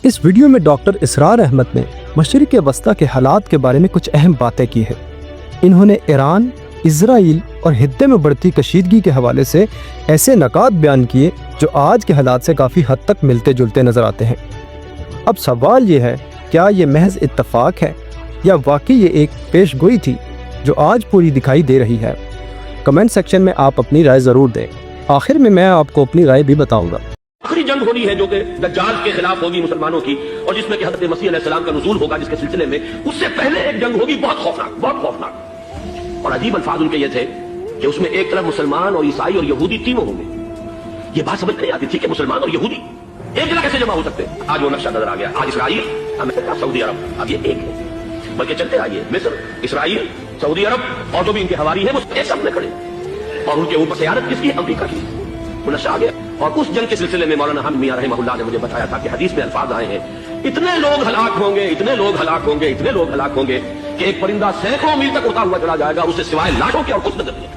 اس video میں doctor اسرار احمد نے مشرق وسطیٰ کے حالات کے بارے میں کچھ اہم باتیں کی ہیں۔ انہوں نے ایران، اسرائیل اور خطے میں بڑھتی کشیدگی کے حوالے سے ایسے نکات بیان کیے جو آج کے حالات سے کافی حد تک ملتے جلتے نظر آتے ہیں۔ اب سوال یہ ہے، کیا یہ محض اتفاق ہے یا واقعی یہ ایک پیش گوئی تھی جو آج پوری دکھائی دے رہی ہے؟ کمنٹ سیکشن میں آپ اپنی رائے ضرور دیں۔ آخر میں آپ کو اپنی رائے بھی بتاؤں گا۔ آخری جنگ ہونی ہے جو کہ دجال کے خلاف ہوگی مسلمانوں کی، اور جس میں کہ حضرت مسیح علیہ السلام کا نزول ہوگا، جس کے سلسلے میں اس سے پہلے ایک جنگ ہوگی بہت خوفناک اور عجیب الفاظ ان کے یہ تھے کہ اس میں ایک طرف مسلمان اور عیسائی اور یہودی تینوں ہوں گے۔ یہ بات سمجھ نہیں آتی تھی کہ مسلمان اور یہودی ایک جگہ کیسے جمع ہو سکتے ہیں۔ آج وہ نقشہ نظر آ گیا، آج اسرائیل، امریکہ، سعودی عرب اب یہ ایک ہے، بلکہ چلتے آئیے مصر، اسرائیل، سعودی عرب اور جو بھی ان کے حواری ہیں وہ ایک سب میں کھڑے، اور ان کے اوپر سیادت کس کی؟ امریکہ کی۔ وہ نقشہ آ گیا، اور اس جنگ کے سلسلے میں مولانا حامد میاں رحمہ اللہ نے مجھے بتایا تھا کہ حدیث میں الفاظ آئے ہیں، اتنے لوگ ہلاک ہوں گے، اتنے لوگ ہلاک ہوں گے، اتنے لوگ ہلاک ہوں گے کہ ایک پرندہ سینکڑوں میل تک اڑتا ہوا چلا جائے گا، اس سے سوائے لاشوں کے اور کچھ نظر نہیں۔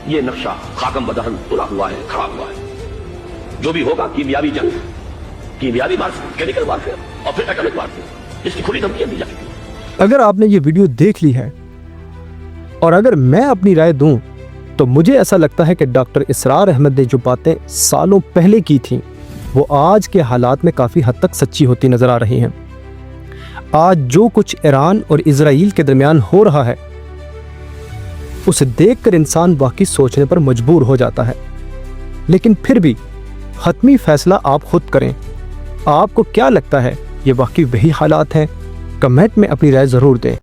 یہ نقشہ خاکم بدہن تلا ہوا ہے، کھڑا ہوا ہے۔ جو بھی ہوگا کیمیابی جنگ، کیمیابی وارفیئر، کیمیکل وارفیئر اور پھر ایٹمک وارفیئر، اس کی کھلی دھمکیاں دی جائیں گی۔ اگر آپ نے یہ ویڈیو دیکھ لی ہے اور اگر میں اپنی رائے دوں تو مجھے ایسا لگتا ہے کہ ڈاکٹر اسرار احمد نے جو باتیں سالوں پہلے کی تھیں وہ آج کے حالات میں کافی حد تک سچی ہوتی نظر آ رہی ہیں۔ آج جو کچھ ایران اور اسرائیل کے درمیان ہو رہا ہے اسے دیکھ کر انسان واقعی سوچنے پر مجبور ہو جاتا ہے، لیکن پھر بھی حتمی فیصلہ آپ خود کریں۔ آپ کو کیا لگتا ہے، یہ واقعی وہی حالات ہیں؟ کمنٹ میں اپنی رائے ضرور دیں۔